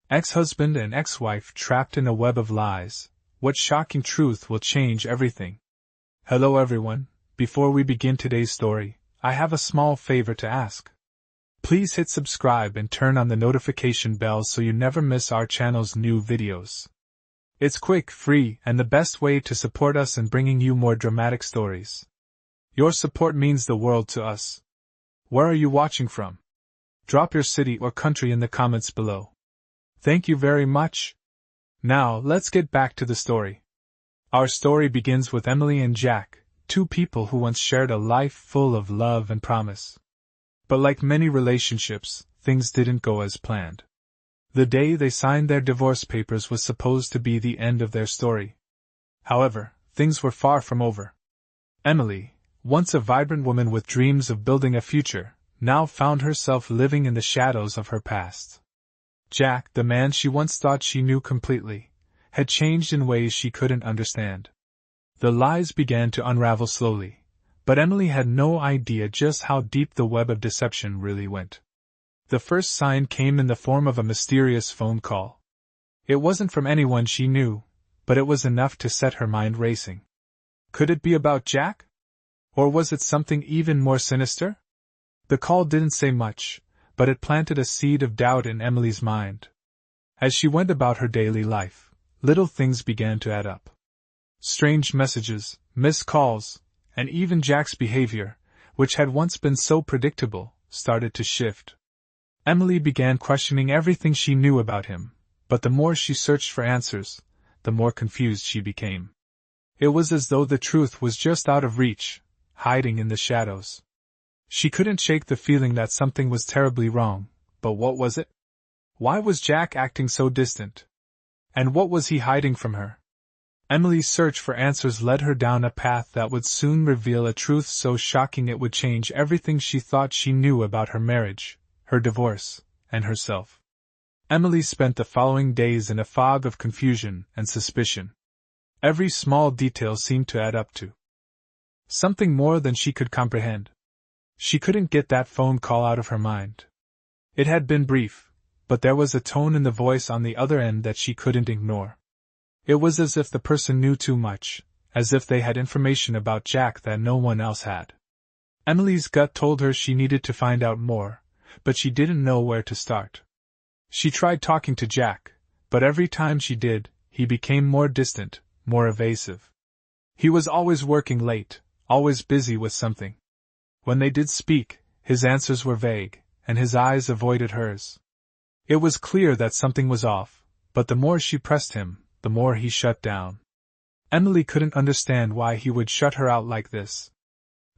Ex-husband and ex-wife trapped in a web of lies. What shocking truth will change everything? Hello everyone, before we begin today's story, I have a small favor to ask. Please hit subscribe and turn on the notification bell so you never miss our channel's new videos. It's quick, free, and the best way to support us in bringing you more dramatic stories. Your support means the world to us. Where are you watching from? Drop your city or country in the comments below. Thank you very much. Now, let's get back to the story. Our story begins with Emily and Jack, two people who once shared a life full of love and promise. But like many relationships, things didn't go as planned. The day they signed their divorce papers was supposed to be the end of their story. However, things were far from over. Emily, once a vibrant woman with dreams of building a future, now found herself living in the shadows of her past. Jack, the man she once thought she knew completely, had changed in ways she couldn't understand. The lies began to unravel slowly, but Emily had no idea just how deep the web of deception really went. The first sign came in the form of a mysterious phone call. It wasn't from anyone she knew, but it was enough to set her mind racing. Could it be about Jack? Or was it something even more sinister? The call didn't say much, but it planted a seed of doubt in Emily's mind. As she went about her daily life, little things began to add up. Strange messages, missed calls, and even Jack's behavior, which had once been so predictable, started to shift. Emily began questioning everything she knew about him, but the more she searched for answers, the more confused she became. It was as though the truth was just out of reach, hiding in the shadows. She couldn't shake the feeling that something was terribly wrong, but what was it? Why was Jack acting so distant? And what was he hiding from her? Emily's search for answers led her down a path that would soon reveal a truth so shocking it would change everything she thought she knew about her marriage, her divorce, and herself. Emily spent the following days in a fog of confusion and suspicion. Every small detail seemed to add up to something more than she could comprehend. She couldn't get that phone call out of her mind. It had been brief, but there was a tone in the voice on the other end that she couldn't ignore. It was as if the person knew too much, as if they had information about Jack that no one else had. Emily's gut told her she needed to find out more, but she didn't know where to start. She tried talking to Jack, but every time she did, he became more distant, more evasive. He was always working late, always busy with something. When they did speak, his answers were vague, and his eyes avoided hers. It was clear that something was off, but the more she pressed him, the more he shut down. Emily couldn't understand why he would shut her out like this.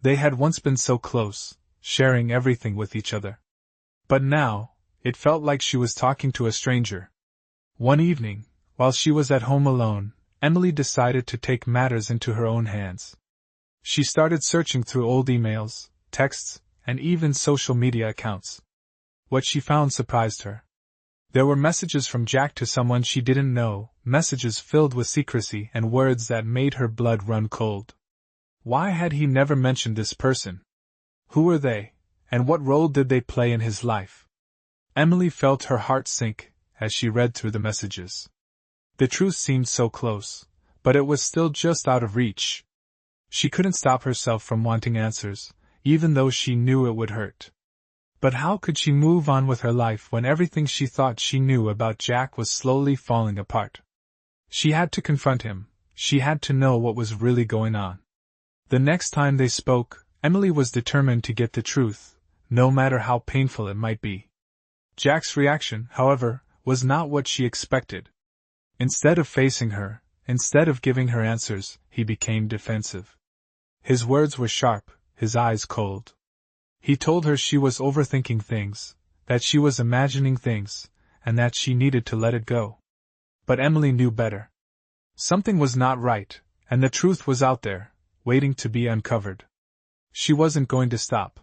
They had once been so close, sharing everything with each other. But now, it felt like she was talking to a stranger. One evening, while she was at home alone, Emily decided to take matters into her own hands. She started searching through old emails, texts, and even social media accounts. What she found surprised her. There were messages from Jack to someone she didn't know, messages filled with secrecy and words that made her blood run cold. Why had he never mentioned this person? Who were they, and what role did they play in his life? Emily felt her heart sink as she read through the messages. The truth seemed so close, but it was still just out of reach. She couldn't stop herself from wanting answers, even though she knew it would hurt. But how could she move on with her life when everything she thought she knew about Jack was slowly falling apart? She had to confront him. She had to know what was really going on. The next time they spoke, Emily was determined to get the truth, no matter how painful it might be. Jack's reaction, however, was not what she expected. Instead of facing her, instead of giving her answers, he became defensive. His words were sharp, his eyes cold. He told her she was overthinking things, that she was imagining things, and that she needed to let it go. But Emily knew better. Something was not right, and the truth was out there, waiting to be uncovered. She wasn't going to stop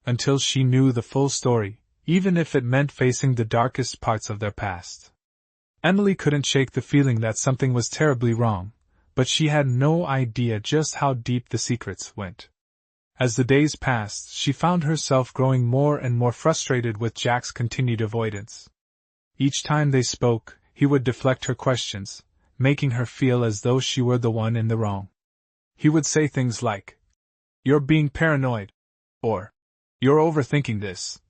until she knew the full story, even if it meant facing the darkest parts of their past. Emily couldn't shake the feeling that something was terribly wrong, but she had no idea just how deep the secrets went. As the days passed, she found herself growing more and more frustrated with Jack's continued avoidance. Each time they spoke, he would deflect her questions, making her feel as though she were the one in the wrong. He would say things like, "You're being paranoid," or "You're overthinking this."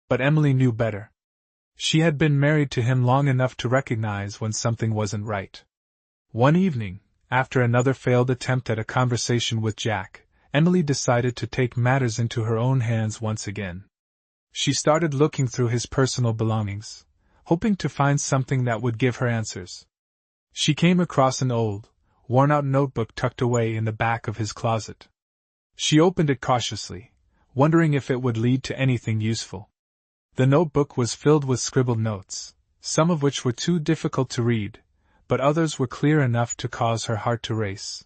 But Emily knew better. She had been married to him long enough to recognize when something wasn't right. One evening, after another failed attempt at a conversation with Jack, Emily decided to take matters into her own hands once again. She started looking through his personal belongings, hoping to find something that would give her answers. She came across an old, worn-out notebook tucked away in the back of his closet. She opened it cautiously, wondering if it would lead to anything useful. The notebook was filled with scribbled notes, some of which were too difficult to read, but others were clear enough to cause her heart to race.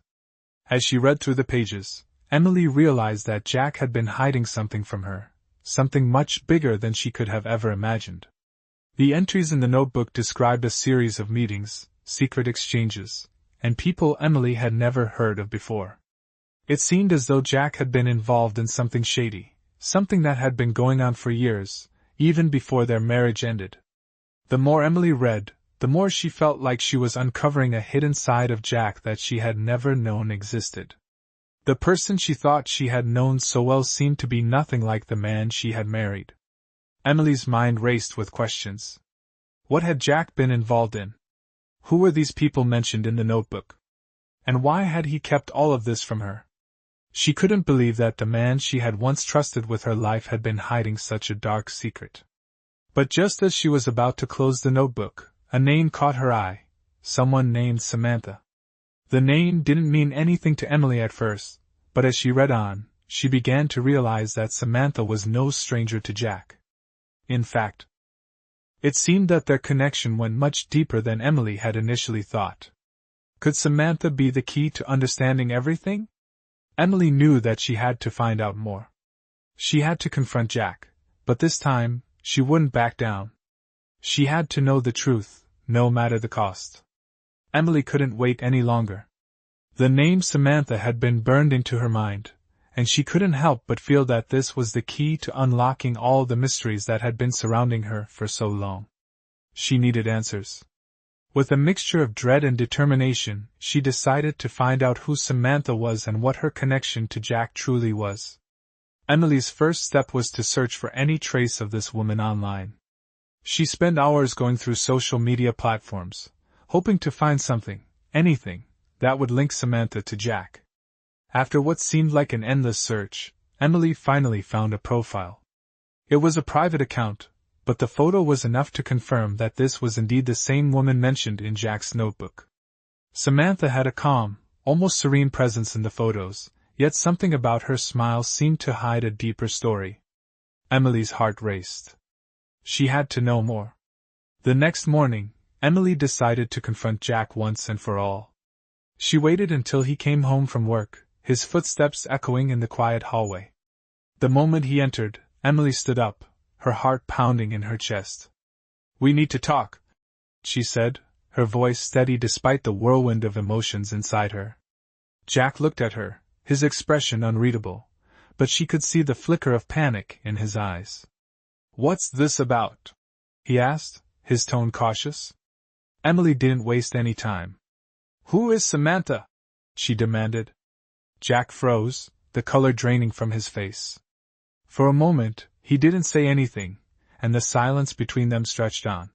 As she read through the pages, Emily realized that Jack had been hiding something from her, something much bigger than she could have ever imagined. The entries in the notebook described a series of meetings, secret exchanges, and people Emily had never heard of before. It seemed as though Jack had been involved in something shady, something that had been going on for years, even before their marriage ended. The more Emily read, the more she felt like she was uncovering a hidden side of Jack that she had never known existed. The person she thought she had known so well seemed to be nothing like the man she had married. Emily's mind raced with questions. What had Jack been involved in? Who were these people mentioned in the notebook? And why had he kept all of this from her? She couldn't believe that the man she had once trusted with her life had been hiding such a dark secret. But just as she was about to close the notebook, a name caught her eye, someone named Samantha. The name didn't mean anything to Emily at first, but as she read on, she began to realize that Samantha was no stranger to Jack. In fact, it seemed that their connection went much deeper than Emily had initially thought. Could Samantha be the key to understanding everything? Emily knew that she had to find out more. She had to confront Jack, but this time, she wouldn't back down. She had to know the truth, no matter the cost. Emily couldn't wait any longer. The name Samantha had been burned into her mind, and she couldn't help but feel that this was the key to unlocking all the mysteries that had been surrounding her for so long. She needed answers. With a mixture of dread and determination, she decided to find out who Samantha was and what her connection to Jack truly was. Emily's first step was to search for any trace of this woman online. She spent hours going through social media platforms, hoping to find something, anything, that would link Samantha to Jack. After what seemed like an endless search, Emily finally found a profile. It was a private account, but the photo was enough to confirm that this was indeed the same woman mentioned in Jack's notebook. Samantha had a calm, almost serene presence in the photos, yet something about her smile seemed to hide a deeper story. Emily's heart raced. She had to know more. The next morning, Emily decided to confront Jack once and for all. She waited until he came home from work, his footsteps echoing in the quiet hallway. The moment he entered, Emily stood up, her heart pounding in her chest. "We need to talk," she said, her voice steady despite the whirlwind of emotions inside her. Jack looked at her, his expression unreadable, but she could see the flicker of panic in his eyes. "What's this about?" he asked, his tone cautious. Emily didn't waste any time. "Who is Samantha?" she demanded. Jack froze, the color draining from his face. For a moment, he didn't say anything, and the silence between them stretched on.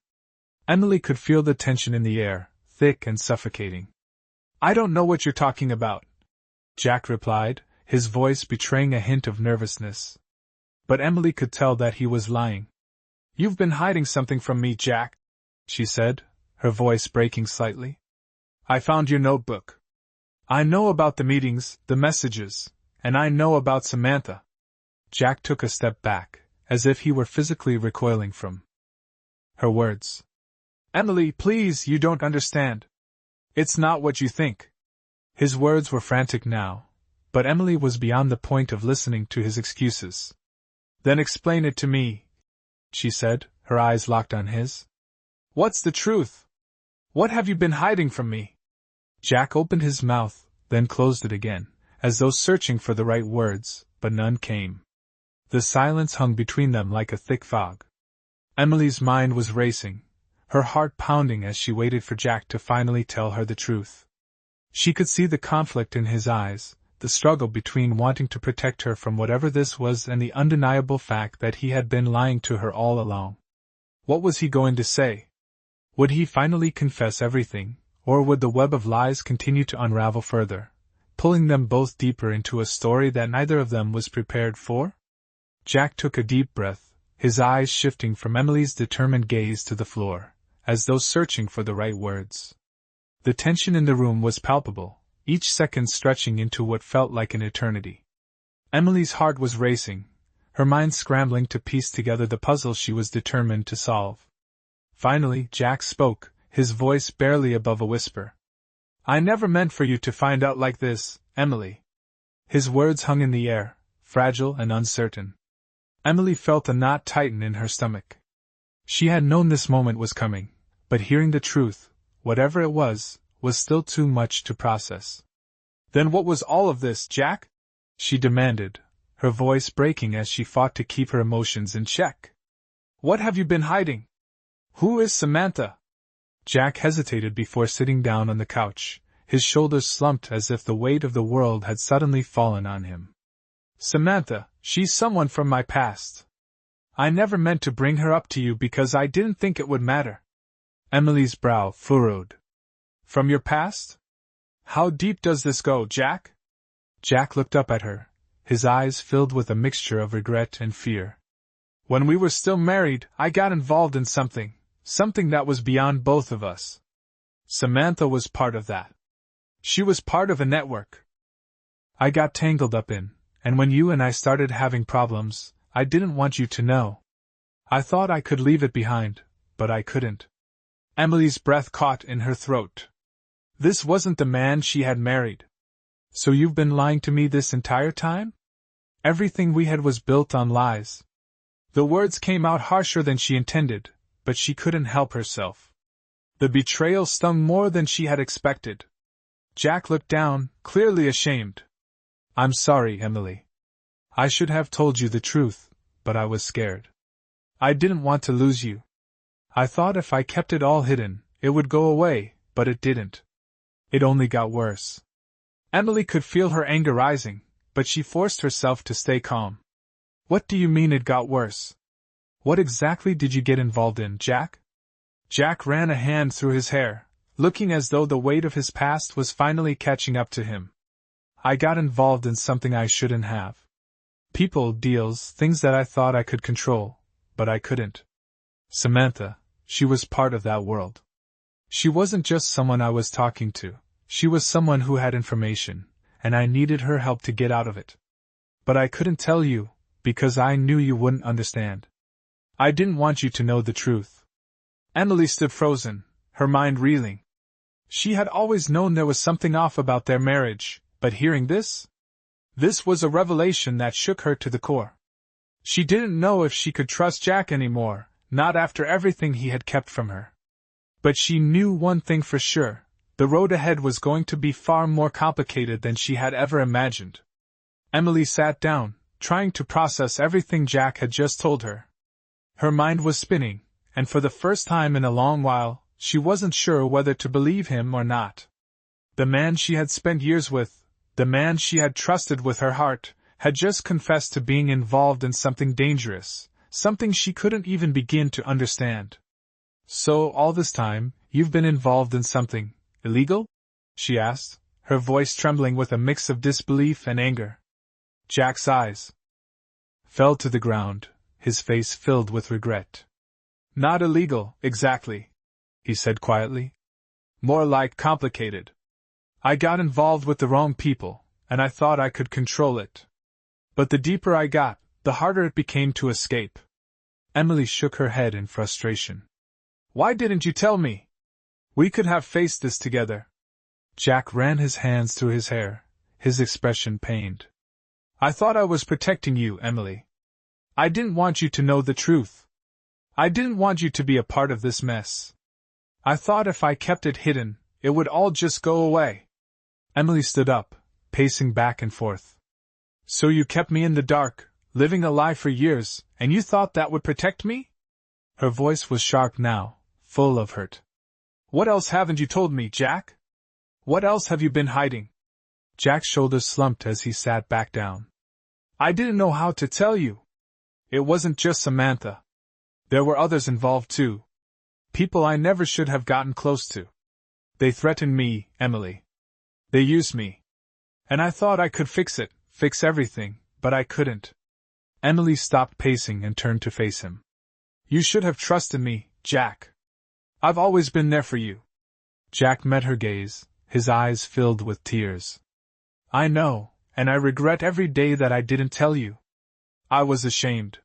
Emily could feel the tension in the air, thick and suffocating. "I don't know what you're talking about," Jack replied, his voice betraying a hint of nervousness. But Emily could tell that he was lying. "You've been hiding something from me, Jack," she said, her voice breaking slightly. "I found your notebook. I know about the meetings, the messages, and I know about Samantha." Jack took a step back, as if he were physically recoiling from her words. "Emily, please, you don't understand. It's not what you think." His words were frantic now, but Emily was beyond the point of listening to his excuses. "Then explain it to me," she said, her eyes locked on his. "What's the truth? What have you been hiding from me?" Jack opened his mouth, then closed it again, as though searching for the right words, but none came. The silence hung between them like a thick fog. Emily's mind was racing, her heart pounding as she waited for Jack to finally tell her the truth. She could see the conflict in his eyes, the struggle between wanting to protect her from whatever this was and the undeniable fact that he had been lying to her all along. What was he going to say? Would he finally confess everything, or would the web of lies continue to unravel further, pulling them both deeper into a story that neither of them was prepared for? Jack took a deep breath, his eyes shifting from Emily's determined gaze to the floor, as though searching for the right words. The tension in the room was palpable, each second stretching into what felt like an eternity. Emily's heart was racing, her mind scrambling to piece together the puzzle she was determined to solve. Finally, Jack spoke, his voice barely above a whisper. "I never meant for you to find out like this, Emily." His words hung in the air, fragile and uncertain. Emily felt a knot tighten in her stomach. She had known this moment was coming, but hearing the truth, whatever it was still too much to process. "Then what was all of this, Jack?" she demanded, her voice breaking as she fought to keep her emotions in check. "What have you been hiding? Who is Samantha?" Jack hesitated before sitting down on the couch, his shoulders slumped as if the weight of the world had suddenly fallen on him. "Samantha, she's someone from my past. I never meant to bring her up to you because I didn't think it would matter." Emily's brow furrowed. "From your past? How deep does this go, Jack?" Jack looked up at her, his eyes filled with a mixture of regret and fear. "When we were still married, I got involved in something that was beyond both of us. Samantha was part of that. She was part of a network I got tangled up in, and when you and I started having problems, I didn't want you to know. I thought I could leave it behind, but I couldn't." Emily's breath caught in her throat. This wasn't the man she had married. "So you've been lying to me this entire time? Everything we had was built on lies." The words came out harsher than she intended, but she couldn't help herself. The betrayal stung more than she had expected. Jack looked down, clearly ashamed. "I'm sorry, Emily. I should have told you the truth, but I was scared. I didn't want to lose you. I thought if I kept it all hidden, it would go away, but it didn't. It only got worse." Emily could feel her anger rising, but she forced herself to stay calm. "What do you mean it got worse? What exactly did you get involved in, Jack?" Jack ran a hand through his hair, looking as though the weight of his past was finally catching up to him. "I got involved in something I shouldn't have. People, deals, things that I thought I could control, but I couldn't. Samantha, she was part of that world. She wasn't just someone I was talking to, she was someone who had information, and I needed her help to get out of it. But I couldn't tell you, because I knew you wouldn't understand. I didn't want you to know the truth." Emily stood frozen, her mind reeling. She had always known there was something off about their marriage, but hearing this was a revelation that shook her to the core. She didn't know if she could trust Jack anymore, not after everything he had kept from her. But she knew one thing for sure, the road ahead was going to be far more complicated than she had ever imagined. Emily sat down, trying to process everything Jack had just told her. Her mind was spinning, and for the first time in a long while, she wasn't sure whether to believe him or not. The man she had spent years with, the man she had trusted with her heart, had just confessed to being involved in something dangerous, something she couldn't even begin to understand. "So, all this time, you've been involved in something illegal?" she asked, her voice trembling with a mix of disbelief and anger. Jack's eyes fell to the ground, his face filled with regret. "Not illegal, exactly," he said quietly. "More like complicated. I got involved with the wrong people, and I thought I could control it. But the deeper I got, the harder it became to escape." Emily shook her head in frustration. "Why didn't you tell me? We could have faced this together." Jack ran his hands through his hair, his expression pained. "I thought I was protecting you, Emily. I didn't want you to know the truth. I didn't want you to be a part of this mess. I thought if I kept it hidden, it would all just go away." Emily stood up, pacing back and forth. "So you kept me in the dark, living a lie for years, and you thought that would protect me?" Her voice was sharp now, full of hurt. "What else haven't you told me, Jack? What else have you been hiding?" Jack's shoulders slumped as he sat back down. "I didn't know how to tell you. It wasn't just Samantha. There were others involved too. People I never should have gotten close to. They threatened me, Emily. They used me. And I thought I could fix it, fix everything, but I couldn't." Emily stopped pacing and turned to face him. "You should have trusted me, Jack. I've always been there for you." Jack met her gaze, his eyes filled with tears. "I know, and I regret every day that I didn't tell you. I was ashamed.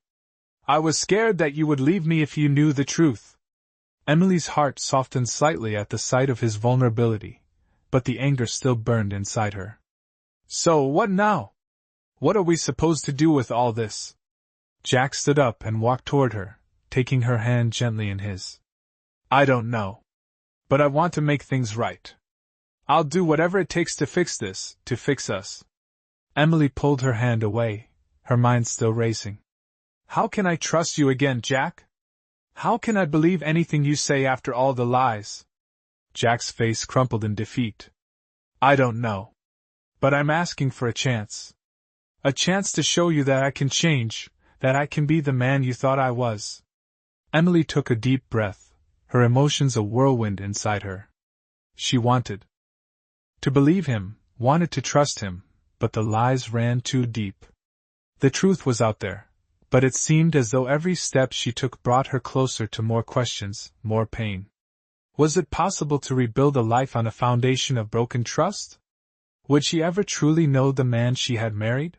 I was scared that you would leave me if you knew the truth." Emily's heart softened slightly at the sight of his vulnerability, but the anger still burned inside her. "So what now? What are we supposed to do with all this?" Jack stood up and walked toward her, taking her hand gently in his. "I don't know. But I want to make things right. I'll do whatever it takes to fix this, to fix us." Emily pulled her hand away, her mind still racing. "How can I trust you again, Jack? How can I believe anything you say after all the lies?" Jack's face crumpled in defeat. "I don't know. But I'm asking for a chance. A chance to show you that I can change, that I can be the man you thought I was." Emily took a deep breath, her emotions a whirlwind inside her. She wanted to believe him, wanted to trust him, but the lies ran too deep. The truth was out there, but it seemed as though every step she took brought her closer to more questions, more pain. Was it possible to rebuild a life on a foundation of broken trust? Would she ever truly know the man she had married?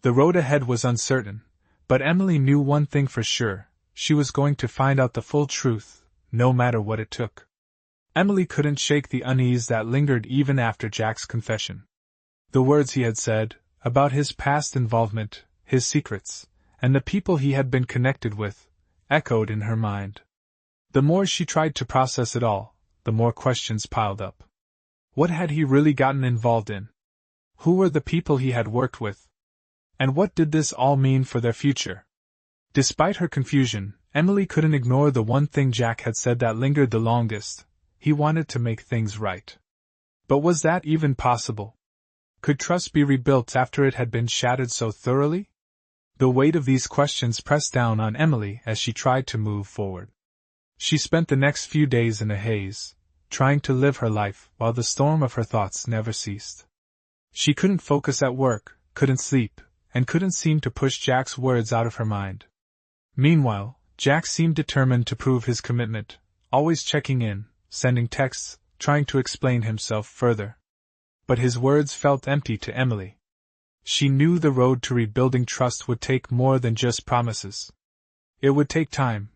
The road ahead was uncertain, but Emily knew one thing for sure: she was going to find out the full truth, no matter what it took. Emily couldn't shake the unease that lingered even after Jack's confession. The words he had said, about his past involvement, his secrets, and the people he had been connected with, echoed in her mind. The more she tried to process it all, the more questions piled up. What had he really gotten involved in? Who were the people he had worked with? And what did this all mean for their future? Despite her confusion, Emily couldn't ignore the one thing Jack had said that lingered the longest: he wanted to make things right. But was that even possible? Could trust be rebuilt after it had been shattered so thoroughly? The weight of these questions pressed down on Emily as she tried to move forward. She spent the next few days in a haze, trying to live her life while the storm of her thoughts never ceased. She couldn't focus at work, couldn't sleep, and couldn't seem to push Jack's words out of her mind. Meanwhile, Jack seemed determined to prove his commitment, always checking in, sending texts, trying to explain himself further. But his words felt empty to Emily. She knew the road to rebuilding trust would take more than just promises. It would take time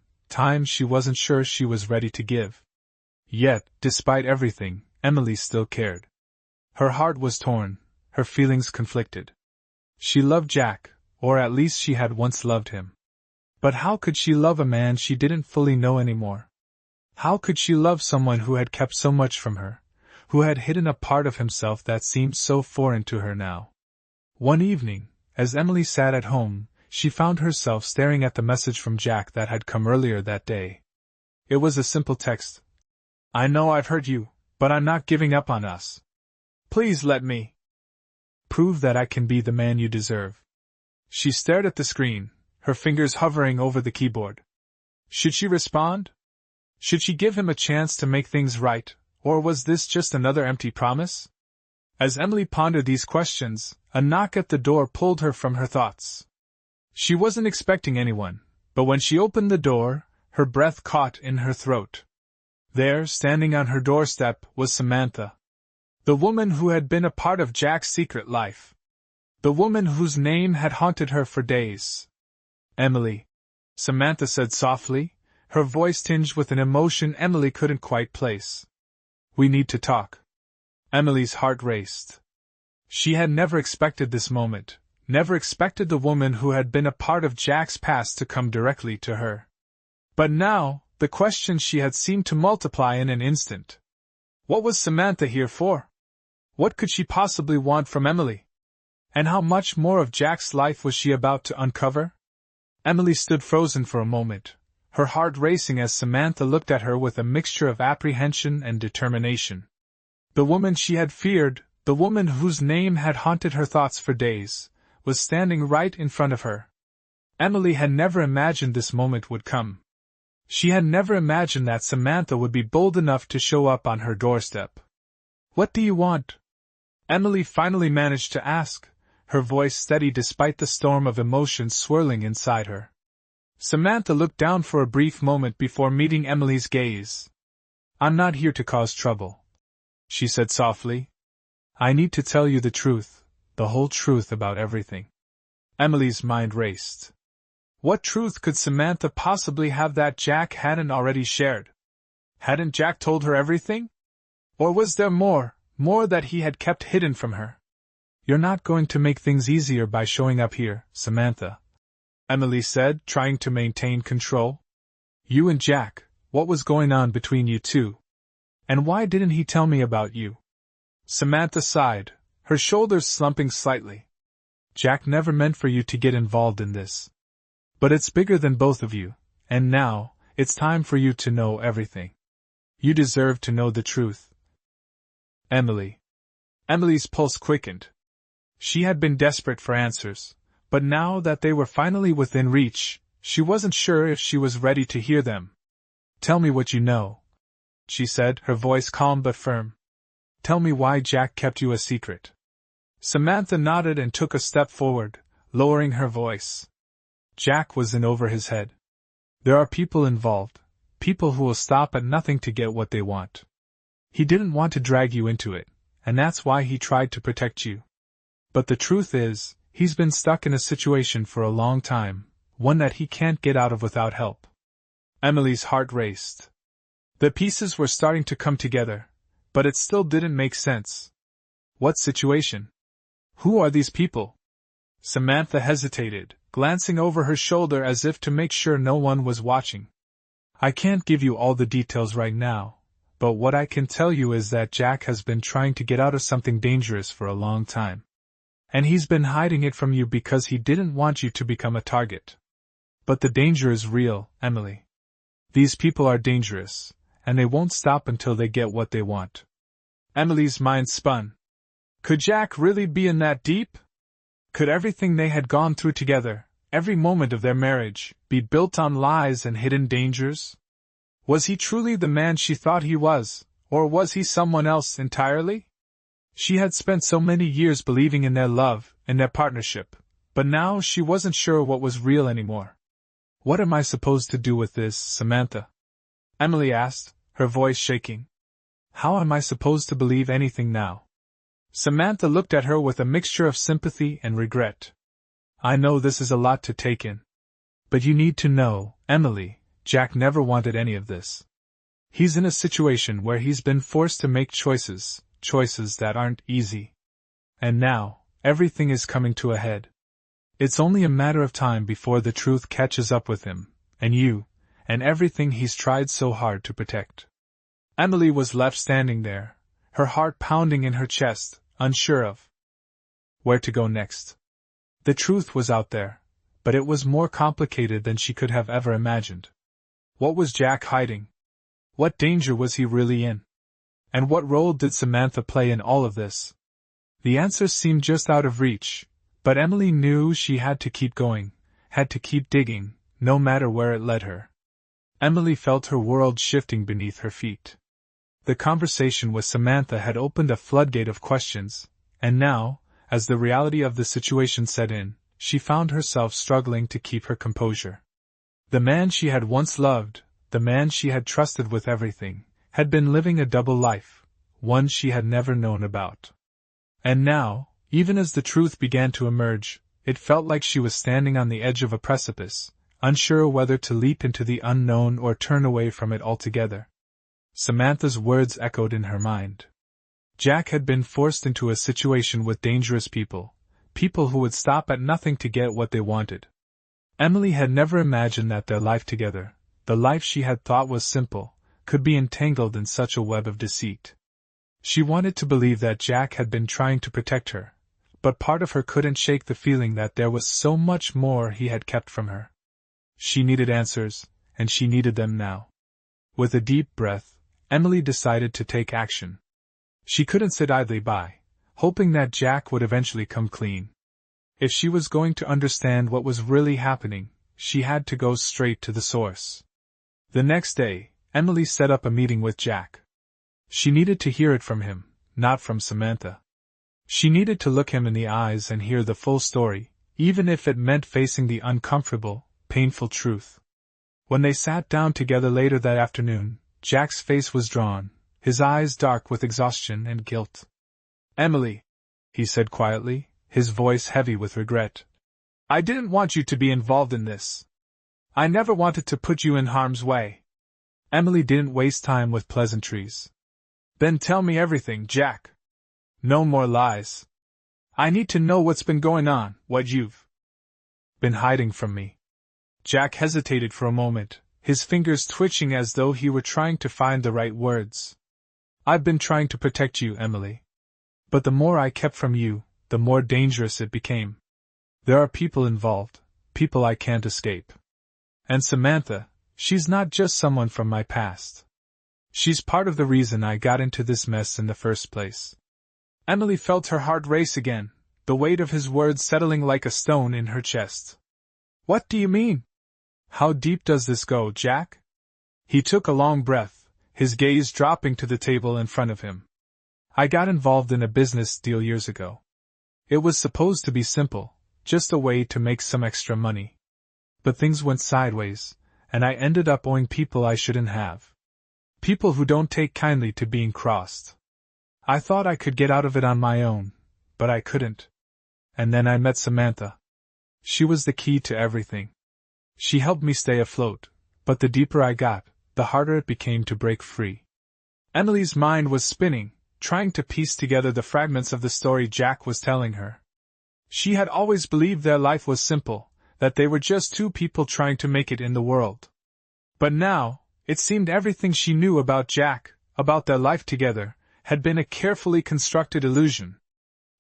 she wasn't sure she was ready to give. Yet, despite everything, Emily still cared. Her heart was torn, her feelings conflicted. She loved Jack, or at least she had once loved him. But how could she love a man she didn't fully know anymore? How could she love someone who had kept so much from her, who had hidden a part of himself that seemed so foreign to her now? One evening, as Emily sat at home, she found herself staring at the message from Jack that had come earlier that day. It was a simple text. "I know I've hurt you, but I'm not giving up on us. Please let me prove that I can be the man you deserve." She stared at the screen, her fingers hovering over the keyboard. Should she respond? Should she give him a chance to make things right, or was this just another empty promise? As Emily pondered these questions, a knock at the door pulled her from her thoughts. She wasn't expecting anyone, but when she opened the door, her breath caught in her throat. There, standing on her doorstep, was Samantha. The woman who had been a part of Jack's secret life. The woman whose name had haunted her for days. "Emily," Samantha said softly, her voice tinged with an emotion Emily couldn't quite place. "We need to talk." Emily's heart raced. She had never expected this moment, never expected the woman who had been a part of Jack's past to come directly to her. But now, the questions she had seemed to multiply in an instant. What was Samantha here for? What could she possibly want from Emily? And how much more of Jack's life was she about to uncover? Emily stood frozen for a moment, her heart racing as Samantha looked at her with a mixture of apprehension and determination. The woman she had feared, the woman whose name had haunted her thoughts for days, was standing right in front of her. Emily had never imagined this moment would come. She had never imagined that Samantha would be bold enough to show up on her doorstep. "What do you want?" Emily finally managed to ask, her voice steady despite the storm of emotions swirling inside her. Samantha looked down for a brief moment before meeting Emily's gaze. "I'm not here to cause trouble," she said softly. "I need to tell you the truth, the whole truth about everything." Emily's mind raced. What truth could Samantha possibly have that Jack hadn't already shared? Hadn't Jack told her everything? Or was there more that he had kept hidden from her? "You're not going to make things easier by showing up here, Samantha," Emily said, trying to maintain control. "You and Jack, what was going on between you two? And why didn't he tell me about you?" Samantha sighed, her shoulders slumping slightly. "Jack never meant for you to get involved in this. But it's bigger than both of you, and now, it's time for you to know everything. You deserve to know the truth." Emily. Emily's pulse quickened. She had been desperate for answers, but now that they were finally within reach, she wasn't sure if she was ready to hear them. "Tell me what you know," she said, her voice calm but firm. "Tell me why Jack kept you a secret." Samantha nodded and took a step forward, lowering her voice. "Jack was in over his head. There are people involved, people who will stop at nothing to get what they want. He didn't want to drag you into it, and that's why he tried to protect you. But the truth is, he's been stuck in a situation for a long time, one that he can't get out of without help." Emily's heart raced. The pieces were starting to come together, but it still didn't make sense. What situation? Who are these people? Samantha hesitated, glancing over her shoulder as if to make sure no one was watching. "I can't give you all the details right now, but what I can tell you is that Jack has been trying to get out of something dangerous for a long time. And he's been hiding it from you because he didn't want you to become a target. But the danger is real, Emily. These people are dangerous, and they won't stop until they get what they want." Emily's mind spun. Could Jack really be in that deep? Could everything they had gone through together, every moment of their marriage, be built on lies and hidden dangers? Was he truly the man she thought he was, or was he someone else entirely? She had spent so many years believing in their love, in their partnership, but now she wasn't sure what was real anymore. "What am I supposed to do with this, Samantha?" Emily asked, her voice shaking. "How am I supposed to believe anything now?" Samantha looked at her with a mixture of sympathy and regret. "I know this is a lot to take in. But you need to know, Emily, Jack never wanted any of this. He's in a situation where he's been forced to make choices that aren't easy. And now, everything is coming to a head. It's only a matter of time before the truth catches up with him, and you, and everything he's tried so hard to protect." Emily was left standing there, her heart pounding in her chest, unsure of where to go next. The truth was out there, but it was more complicated than she could have ever imagined. What was Jack hiding? What danger was he really in? And what role did Samantha play in all of this? The answers seemed just out of reach, but Emily knew she had to keep going, had to keep digging, no matter where it led her. Emily felt her world shifting beneath her feet. The conversation with Samantha had opened a floodgate of questions, and now, as the reality of the situation set in, she found herself struggling to keep her composure. The man she had once loved, the man she had trusted with everything, had been living a double life, one she had never known about. And now, even as the truth began to emerge, it felt like she was standing on the edge of a precipice, unsure whether to leap into the unknown or turn away from it altogether. Samantha's words echoed in her mind. Jack had been forced into a situation with dangerous people who would stop at nothing to get what they wanted. Emily had never imagined that their life together, the life she had thought was simple, could be entangled in such a web of deceit. She wanted to believe that Jack had been trying to protect her, but part of her couldn't shake the feeling that there was so much more he had kept from her. She needed answers, and she needed them now. With a deep breath, Emily decided to take action. She couldn't sit idly by, hoping that Jack would eventually come clean. If she was going to understand what was really happening, she had to go straight to the source. The next day, Emily set up a meeting with Jack. She needed to hear it from him, not from Samantha. She needed to look him in the eyes and hear the full story, even if it meant facing the uncomfortable, painful truth. When they sat down together later that afternoon, Jack's face was drawn, his eyes dark with exhaustion and guilt. "Emily," he said quietly, his voice heavy with regret. "I didn't want you to be involved in this. I never wanted to put you in harm's way." Emily didn't waste time with pleasantries. "Then tell me everything, Jack. No more lies. I need to know what's been going on, what you've been hiding from me." Jack hesitated for a moment, his fingers twitching as though he were trying to find the right words. "I've been trying to protect you, Emily. But the more I kept from you, the more dangerous it became. There are people involved, people I can't escape. And Samantha, she's not just someone from my past. She's part of the reason I got into this mess in the first place." Emily felt her heart race again, the weight of his words settling like a stone in her chest. "What do you mean? How deep does this go, Jack?" He took a long breath, his gaze dropping to the table in front of him. "I got involved in a business deal years ago. It was supposed to be simple, just a way to make some extra money. But things went sideways, and I ended up owing people I shouldn't have. People who don't take kindly to being crossed. I thought I could get out of it on my own, but I couldn't. And then I met Samantha. She was the key to everything. She helped me stay afloat, but the deeper I got, the harder it became to break free." Emily's mind was spinning, trying to piece together the fragments of the story Jack was telling her. She had always believed their life was simple, that they were just two people trying to make it in the world. But now, it seemed everything she knew about Jack, about their life together, had been a carefully constructed illusion.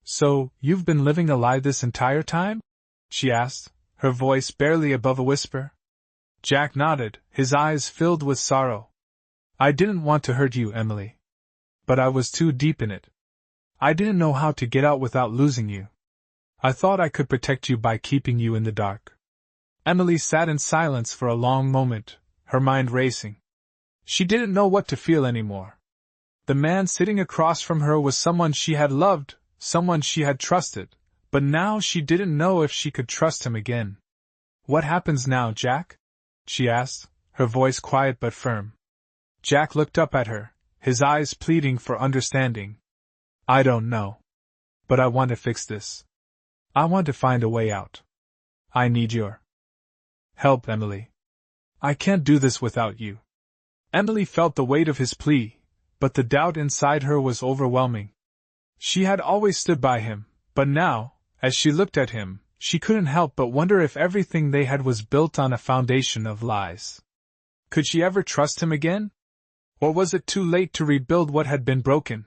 "So, you've been living a lie this entire time?" she asked, her voice barely above a whisper. Jack nodded, his eyes filled with sorrow. "I didn't want to hurt you, Emily. But I was too deep in it. I didn't know how to get out without losing you. I thought I could protect you by keeping you in the dark." Emily sat in silence for a long moment, her mind racing. She didn't know what to feel anymore. The man sitting across from her was someone she had loved, someone she had trusted, but now she didn't know if she could trust him again. "What happens now, Jack?" she asked, her voice quiet but firm. Jack looked up at her, his eyes pleading for understanding. "I don't know. But I want to fix this. I want to find a way out. I need your help, Emily. I can't do this without you." Emily felt the weight of his plea, but the doubt inside her was overwhelming. She had always stood by him, but now, as she looked at him, she couldn't help but wonder if everything they had was built on a foundation of lies. Could she ever trust him again? Or was it too late to rebuild what had been broken?